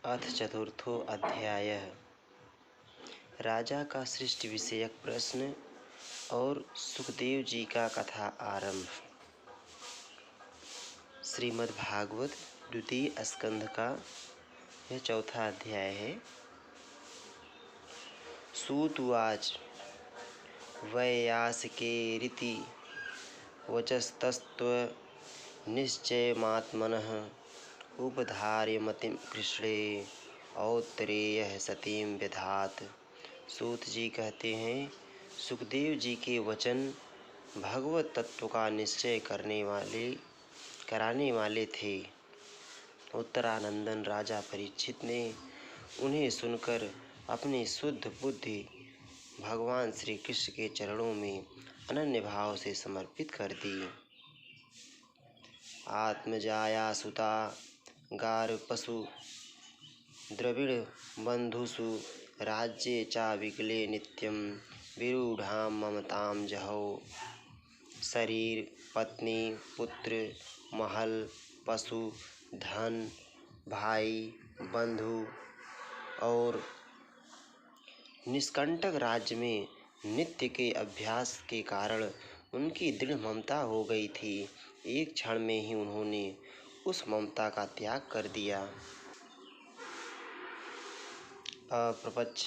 अथ चतुर्थो अध्यायः राजा का सृष्टि विषयक प्रश्न और सुखदेव जी का कथा आरंभ। श्रीमद् भागवत द्वितीय स्कंध का यह चौथा अध्याय है। सूत उवाच वैयासिकेरिति वचस्तस्त्व निश्चयमात्मनः उपधार्य मतिं कृष्णे औत्तरेयः सतीं व्यधात। सूत जी कहते हैं, सुखदेव जी के वचन भगवत तत्व का निश्चय कराने वाले थे। उत्तरानंदन राजा परीक्षित ने उन्हें सुनकर अपनी शुद्ध बुद्धि भगवान श्री कृष्ण के चरणों में अनन्य भाव से समर्पित कर दी। आत्मजाया सुता गार पशु द्रविड़ बंधुषु राज्ये चा विकले नित्यं विरूढ़ां ममतां जहौ। शरीर, पत्नी, पुत्र, महल, पशु, धन, भाई, बंधु और निष्कंटक राज्य में नित्य के अभ्यास के कारण उनकी दृढ़ ममता हो गई थी। एक क्षण में ही उन्होंने उस ममता का त्याग कर दिया। अप्रपच्छ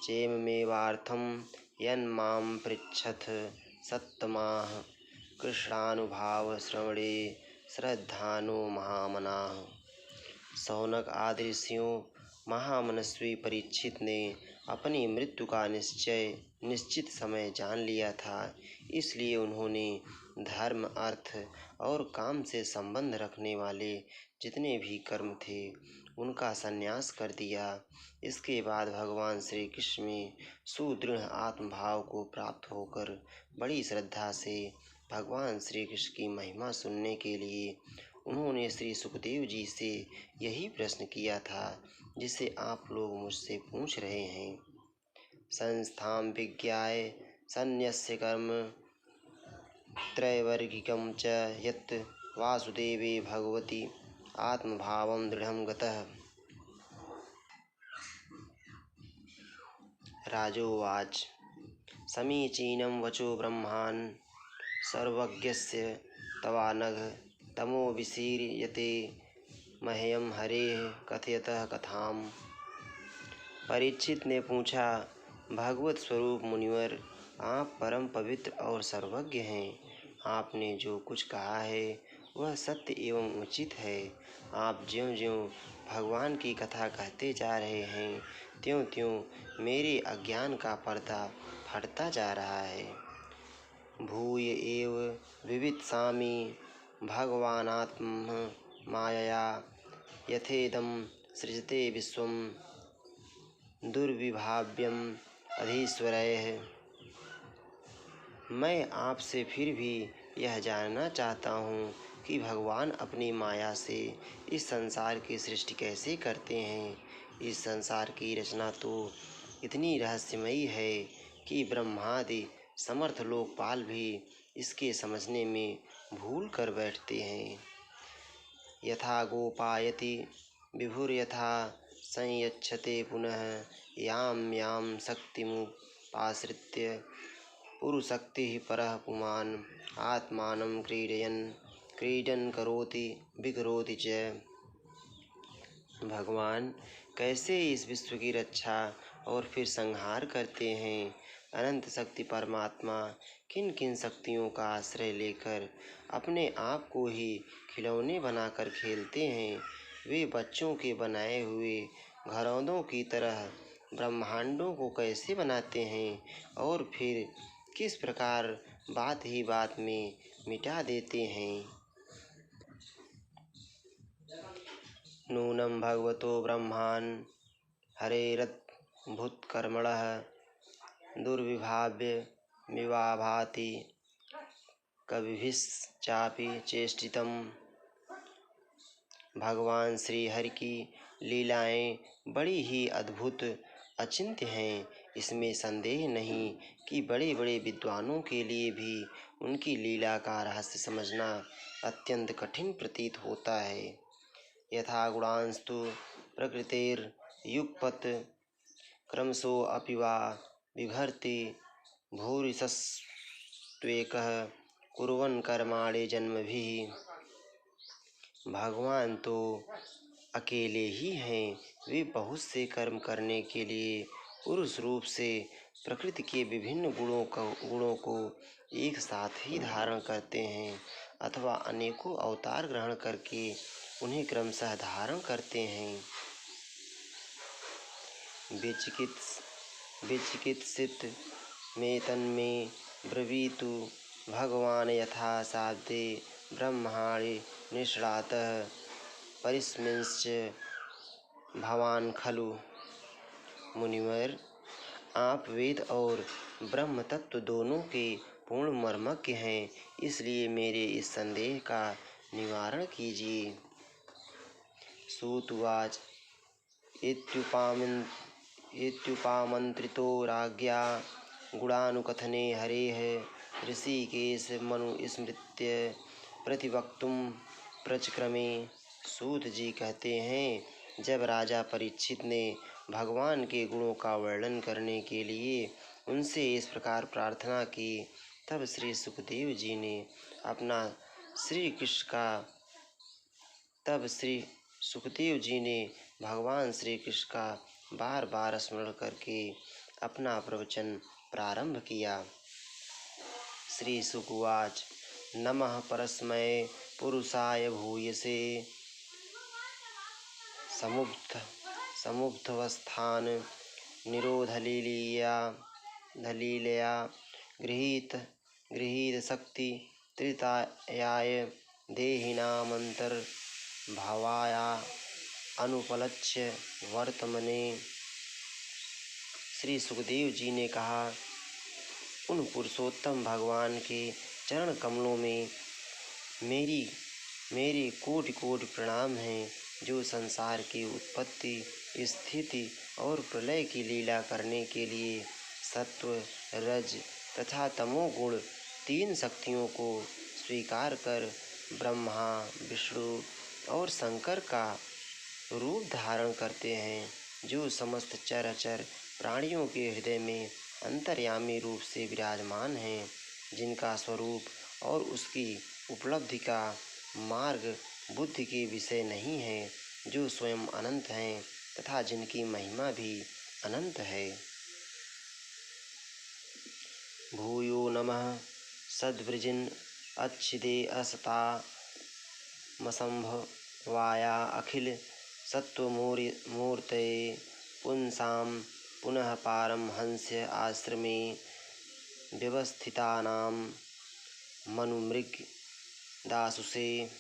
चेममेवार्थं यन्मां पृच्छथ सत्तमाः कृष्णानुभाव श्रवणे श्रद्धानो महामनाः। शौनक आदि ऋषियों महामनस्वी परीक्षित ने अपनी मृत्यु का निश्चित समय जान लिया था, इसलिए उन्होंने धर्म, अर्थ और काम से संबंध रखने वाले जितने भी कर्म थे उनका संन्यास कर दिया। इसके बाद भगवान श्री कृष्ण में सुदृढ़ आत्मभाव को प्राप्त होकर बड़ी श्रद्धा से भगवान श्री कृष्ण की महिमा सुनने के लिए उन्होंने श्री सुखदेव जी से यही प्रश्न किया था जिसे आप लोग मुझसे पूछ रहे हैं। संस्थां विज्ञाय सन्न्यस्य कर्म त्रैवर्गिकं च यत् वासुदेवे भगवति आत्मभावं दृढ़ं गतः। राजोवाच समीचीनं वचो ब्रह्मान् सर्वज्ञस्य तवानघ तमो विशीर्यते मह्यं हरेः कथयतः कथाम्। परीक्षित ने पूछा, भगवत स्वरूप मुनिवर, आप परम पवित्र और सर्वज्ञ हैं। आपने जो कुछ कहा है वह सत्य एवं उचित है। आप ज्यों-ज्यों भगवान की कथा कहते जा रहे हैं त्यों-त्यों मेरे अज्ञान का पर्दा फटता जा रहा है। भूय एव विवित्सामि भगवानात्म मायया यथेदं सृजते विश्वं दुर्विभाव्यम अधीश्वरैः। मैं आपसे फिर भी यह जानना चाहता हूँ कि भगवान अपनी माया से इस संसार की सृष्टि कैसे करते हैं। इस संसार की रचना तो इतनी रहस्यमयी है कि ब्रह्मादि समर्थ लोकपाल भी इसके समझने में भूल कर बैठते हैं। यथा गोपायति विभुर्यथा संयच्छते पुनः यां यां शक्तिमुपाश्रित्य पुरुशक्तिः परः पुमान् आत्मानं क्रीडन् करोति विकरोति च। भगवान कैसे इस विश्व की रक्षा और फिर संहार करते हैं। अनंत शक्ति परमात्मा किन किन शक्तियों का आश्रय लेकर अपने आप को ही खिलौने बनाकर खेलते हैं। वे बच्चों के बनाए हुए घरौंदों की तरह ब्रह्मांडों को कैसे बनाते हैं और फिर किस प्रकार बात ही बात में मिटा देते हैं। नूनं भगवतो ब्रह्मान् हरेरद्भुतकर्मणः दुर्विभाव्यमिवाभाति कविभिश्चापि चेष्टितम्। भगवान श्री हरि की लीलाएं बड़ी ही अद्भुत अचिंत्य हैं। इसमें संदेह नहीं कि बड़े बड़े विद्वानों के लिए भी उनकी लीला का रहस्य समझना अत्यंत कठिन प्रतीत होता है। यथा गुणांस्तु प्रकृतेर्युगपत् क्रमशोऽपि वा बिभर्ति भूरिशस्त्वेकः कुर्वन् कर्माणि जन्मभिः। भगवान तो अकेले ही हैं, वे बहुत से कर्म करने के लिए पुरुष रूप से प्रकृति के विभिन्न गुणों को एक साथ ही धारण करते हैं अथवा अनेकों अवतार ग्रहण करके उन्हें क्रमशः धारण करते हैं। विचिकित्सित में तन्मे ब्रवीतु भगवान यथा शाब्दे ब्रह्माणि निष्णातः परिस्मिंश्च भवान खलु। मुनिवर, आप वेद और ब्रह्म तत्व दोनों के पूर्ण मर्मज्ञ हैं, इसलिए मेरे इस संदेह का निवारण कीजिए। सूतुवाच इत्युपामन्त्रितो राज्ञा गुणानुकथने हरेः ऋषिकेश मनुस्मृत्य प्रतिवक्तुं प्रचक्रमे। सूत जी कहते हैं, जब राजा परीक्षित ने भगवान के गुणों का वर्णन करने के लिए उनसे इस प्रकार प्रार्थना की, तब श्री सुखदेव जी ने भगवान श्री कृष्ण का बार बार स्मरण करके अपना प्रवचन प्रारंभ किया। श्री सुकुवाच नमः परस्मै पुरुषाय भूयसे समुग्धवस्थान निरोधलीलया गृहीत शक्ति त्रितायाय देहिनामंतर्भावाया अनुपलक्ष्य वर्तमने। श्री सुखदेव जी ने कहा, उन पुरुषोत्तम भगवान के चरण कमलों में मेरे कोटि कोटि प्रणाम हैं, जो संसार की उत्पत्ति, स्थिति और प्रलय की लीला करने के लिए सत्व, रज तथा तमोगुण तीन शक्तियों को स्वीकार कर ब्रह्मा, विष्णु और शंकर का रूप धारण करते हैं, जो समस्त चराचर प्राणियों के हृदय में अंतर्यामी रूप से विराजमान हैं, जिनका स्वरूप और उसकी उपलब्धि का मार्ग बुद्धि के विषय नहीं है, जो स्वयं अनंत हैं तथा जिनकी महिमा भी अनंत है। भूयो नमः सद्वृजिन अच्छिदे असता मसंभवाया अखिल सत्वमूर्तये पुंसां पुनः पारमहंस्य आश्रमे व्यवस्थितानां मनुमृग दासुषे।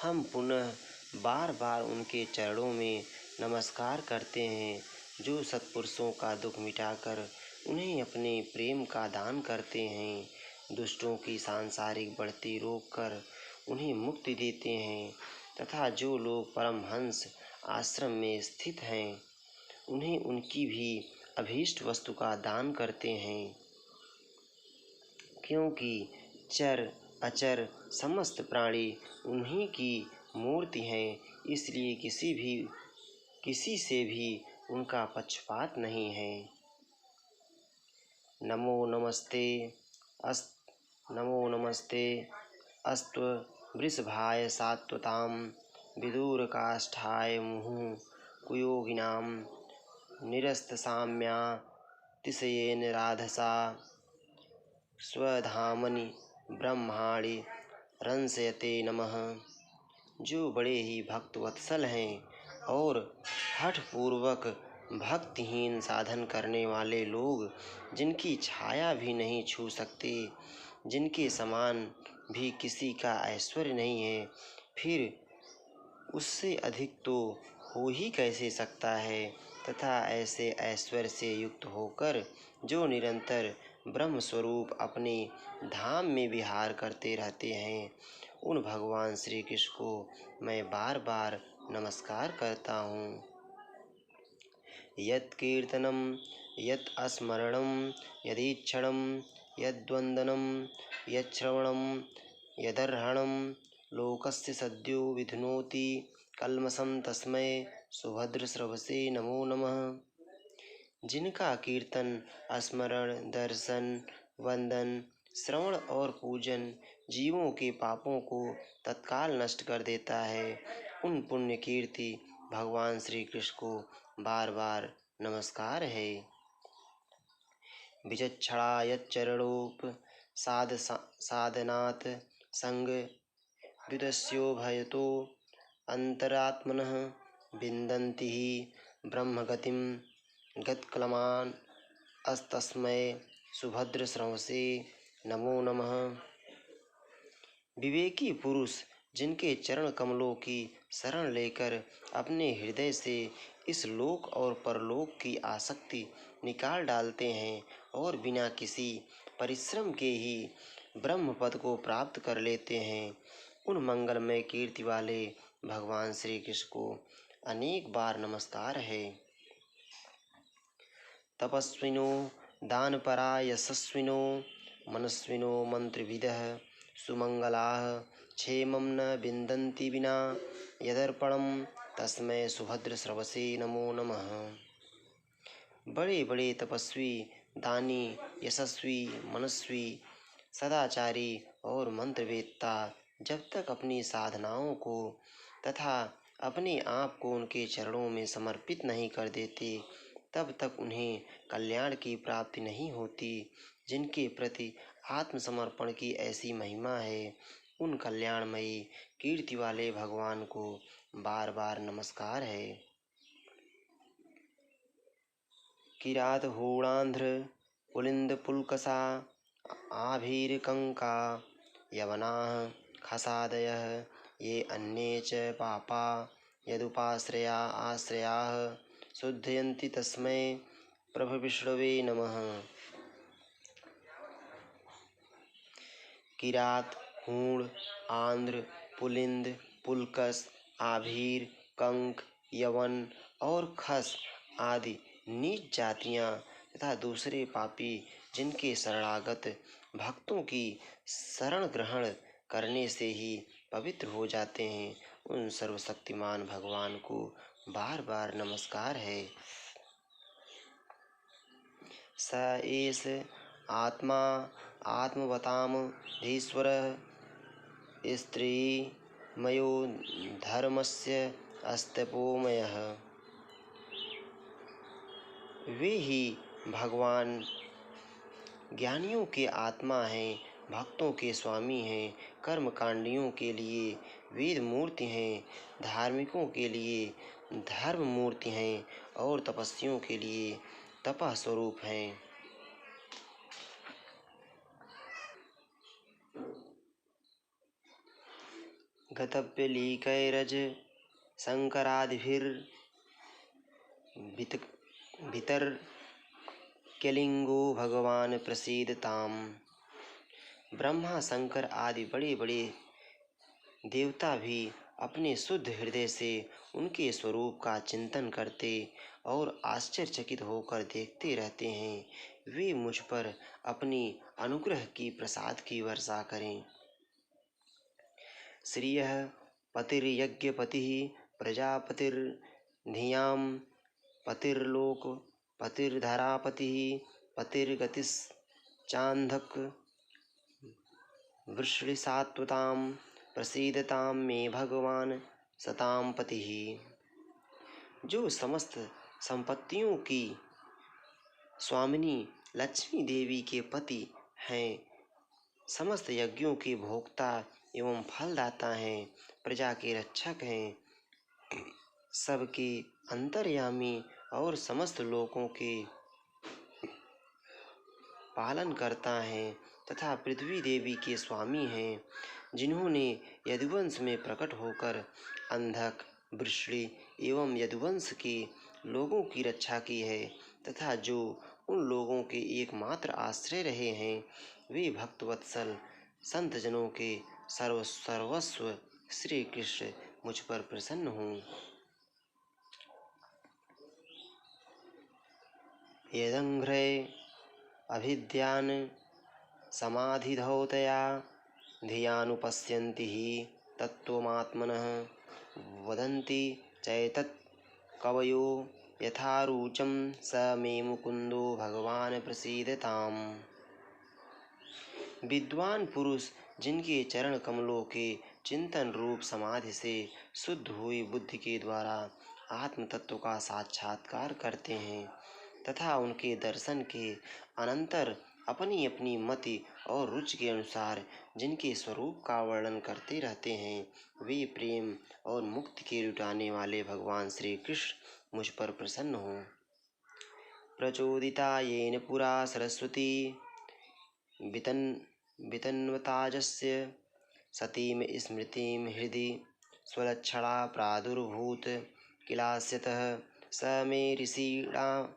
हम पुनः बार बार उनके चरणों में नमस्कार करते हैं, जो सत्पुरुषों का दुख मिटाकर उन्हें अपने प्रेम का दान करते हैं, दुष्टों की सांसारिक बढ़ती रोककर उन्हें मुक्ति देते हैं तथा जो लोग परमहंस आश्रम में स्थित हैं, उन्हें उनकी भी अभीष्ट वस्तु का दान करते हैं। क्योंकि चर अचर समस्त प्राणी उन्हीं की मूर्ति हैं, इसलिए किसी से भी उनका पक्षपात नहीं है। नमो नमस्ते अस्तु वृषभाय सात्वतां विदूरकाष्ठाय मुहुः कुयोगिनां निरस्तसाम्यातिशयेन राधसा स्वधामनि ब्रह्माणि रंसयते नमः। जो बड़े ही भक्तवत्सल हैं और हठपूर्वक भक्तिहीन साधन करने वाले लोग, जिनकी छाया भी नहीं छू सकते, जिनके समान भी किसी का ऐश्वर्य नहीं है, फिर उससे अधिक तो हो ही कैसे सकता है, तथा ऐसे ऐश्वर्य से युक्त होकर जो निरंतर ब्रह्म स्वरूप अपने धाम में विहार करते रहते हैं, उन भगवान श्री कृष्ण को मैं बार बार नमस्कार करता हूँ। यत् कीर्तनं यत् स्मरणं यदीक्षणं यद्वन्दनं यच्छ्रवणं यदर्हणं लोकस्य सद्यो विध्नोति कल्मषं तस्मै सुभद्रश्रवसे नमो नमः। जिनका कीर्तन, स्मरण, दर्शन, वंदन, श्रवण और पूजन जीवों के पापों को तत्काल नष्ट कर देता है, उन पुण्य कीर्ति भगवान श्री कृष्ण को बार बार नमस्कार है। विचक्षणा यच्चरणोप साधनात् संग द्वितस्यो भयतो अंतरात्मनः विन्दन्ति हि ब्रह्मगतिं गतक्लमान् अस्तस्मै सुभद्रश्रवसे नमो नमः। विवेकी पुरुष जिनके चरण कमलों की शरण लेकर अपने हृदय से इस लोक और परलोक की आसक्ति निकाल डालते हैं और बिना किसी परिश्रम के ही ब्रह्म पद को प्राप्त कर लेते हैं, उन मंगलमय कीर्ति वाले भगवान श्री कृष्ण को अनेक बार नमस्कार है। तपस्विनो दानपरा यशस्विनो मनस्विनो मंत्रविदः सुमंगलाः क्षेमं न विन्दन्ति विना यदर्पणं तस्मै सुभद्रश्रवसे नमो नमः। बड़े बड़े तपस्वी, दानी, यशस्वी, मनस्वी, सदाचारी और मंत्रवेत्ता जब तक अपनी साधनाओं को तथा अपने आप को उनके चरणों में समर्पित नहीं कर देते, तब तक उन्हें कल्याण की प्राप्ति नहीं होती। जिनके प्रति आत्मसमर्पण की ऐसी महिमा है, उन कल्याणमयी कीर्ति वाले भगवान को बार बार नमस्कार है। किरात हूणांध्र पुलिंद पुलकसा आभीरकंका यवनाः खसादयः ये अन्ये च पापा यदुपाश्रया आश्रयाः शुद्धयन्ति तस्मै प्रभविष्णवे नमः। किरात, हूण, आंध्र, पुलिंद, पुलकस, आभीर, कंक, यवन और खस आदि नीच जातियां तथा दूसरे पापी जिनके शरणागत भक्तों की शरण ग्रहण करने से ही पवित्र हो जाते हैं, उन सर्वशक्तिमान भगवान को बार बार नमस्कार है। स एष आत्मा आत्मवताम धीश्वरः स्त्रीमयो धर्मस्य अस्तपोमयः। वे ही भगवान ज्ञानियों के आत्मा हैं, भक्तों के स्वामी हैं, कर्मकांडियों के लिए वेद मूर्ति हैं, धार्मिकों के लिए धर्म मूर्ति हैं और तपस्वियों के लिए तपः स्वरूप हैं। गतव्यलीकैरज शंकरादिभिर्भितर्क्यलिंगो भगवान प्रसीदताम्। ब्रह्मा, शंकर आदि बड़े बड़े देवता भी अपने शुद्ध हृदय से उनके स्वरूप का चिंतन करते और आश्चर्यचकित होकर देखते रहते हैं, वे मुझ पर अपनी अनुग्रह की प्रसाद की वर्षा करें। श्रियः पतिर्यज्ञपतिः प्रजापतिर्धियां पतिर्लोक पतिर्धरापतिः पतिर्गतिश्चान्धक वृषलिसात्वतां प्रसीदतां मे भगवान सतां पतिः। जो समस्त संपत्तियों की स्वामिनी लक्ष्मी देवी के पति हैं, समस्त यज्ञों के भोक्ता एवं फलदाता हैं, प्रजा के रक्षक हैं, सबके अंतर्यामी और समस्त लोकों के पालन करता है तथा पृथ्वी देवी के स्वामी हैं, जिन्होंने यदुवंश में प्रकट होकर अंधक, वृषली एवं यदुवंश के लोगों की रक्षा की है तथा जो उन लोगों के एकमात्र आश्रय रहे हैं, वे भक्तवत्सल संत जनों के सर्वस्व श्री कृष्ण मुझ पर प्रसन्न हों। यदंघ्रे अभिध्यान समाधिधौतया धियानुपश्यन्ति हि तत्त्वमात्मनः वदन्ति चैतत् कवयो यथा रुचं स मे मुकुन्दो भगवान् प्रसीदताम्। विद्वान पुरुष जिनके चरण कमलों के चिंतन रूप समाधि से शुद्ध हुई बुद्धि के द्वारा आत्म तत्व का साक्षात्कार करते हैं तथा उनके दर्शन के अनंतर अपनी अपनी मति और रुचि के अनुसार जिनके स्वरूप का वर्णन करते रहते हैं, वे प्रेम और मुक्ति के लुटाने वाले भगवान श्री कृष्ण मुझ पर प्रसन्न हों। प्रचोदिता येन पुरा सरस्वती वितन्वताजस्य सतीम स्मृतिम हृदि स्वलक्षणा प्रादुर्भूत किलास्यतः स मे ऋषीणा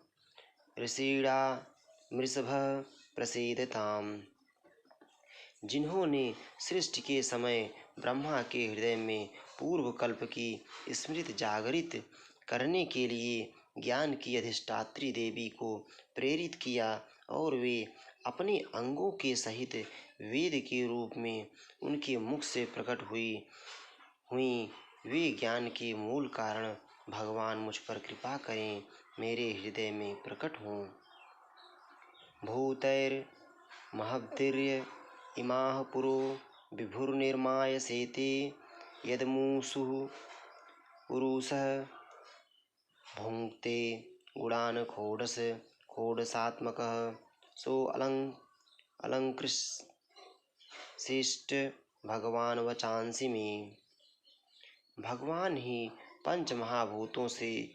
मृषभः प्रसीदताम्। जिन्होंने सृष्टि के समय ब्रह्मा के हृदय में पूर्व कल्प की स्मृति जागरित करने के लिए ज्ञान की अधिष्ठात्री देवी को प्रेरित किया और वे अपने अंगों के सहित वेद के रूप में उनके मुख से प्रकट हुई वे ज्ञान के मूल कारण भगवान मुझ पर कृपा करें, मेरे हृदय में प्रकट हों। भूतैर्महद्भिर्य इमाः पुरो विभुर्निर्माय सेते यदमुषुः पुरुषः भुङ्क्ते गुणान् षोडशात्मकः सो अलङ्कृष्ट भगवान वचांसि मे। भगवान ही पंच महाभूतों से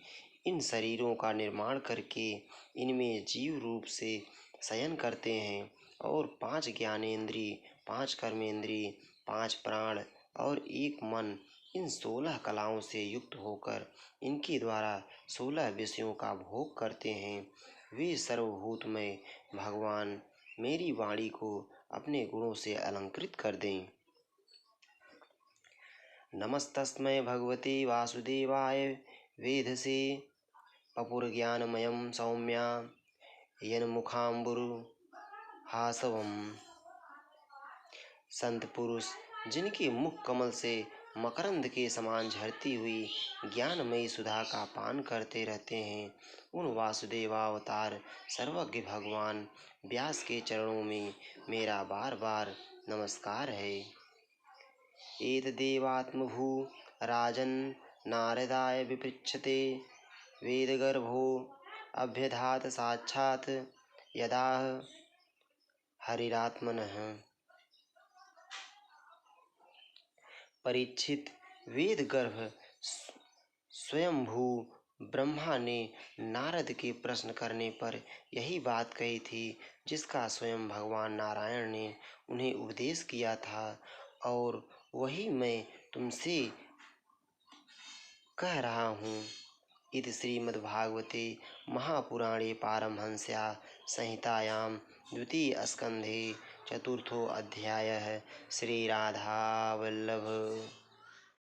इन शरीरों का निर्माण करके इनमें जीव रूप से शयन करते हैं और 5 ज्ञानेंद्रिय, 5 कर्मेंद्रिय, 5 प्राण और 1 मन इन 16 कलाओं से युक्त होकर इनके द्वारा 16 विषयों का भोग करते हैं। वे सर्वभूतमय भगवान मेरी वाणी को अपने गुणों से अलंकृत कर दें। नमस्तस्मै भगवते वासुदेवाय वेधसे अपुरज्ञानमयं सौम्या यन्मुखाम्बुरुहासवम्। संत पुरुष जिनके मुख कमल से मकरंद के समान झरती हुई ज्ञानमयी सुधा का पान करते रहते हैं, उन वासुदेवावतार सर्वज्ञ भगवान व्यास के चरणों में मेरा बार बार नमस्कार है। एतदेवात्मभू राजन् नारदाय विपृच्छते वेदगर्भो अभ्यधात साक्षात् यदाह हरिरात्मनः। परीक्षित, वेद गर्भ स्वयंभू ब्रह्मा ने नारद के प्रश्न करने पर यही बात कही थी जिसका स्वयं भगवान नारायण ने उन्हें उपदेश किया था और वही मैं तुमसे कह रहा हूँ। इति श्रीमद्भागवते महापुराणे पारमहंस्यां संहितायां द्वितीय स्कंधे चतुर्थो अध्यायः। श्री राधा वल्लभ।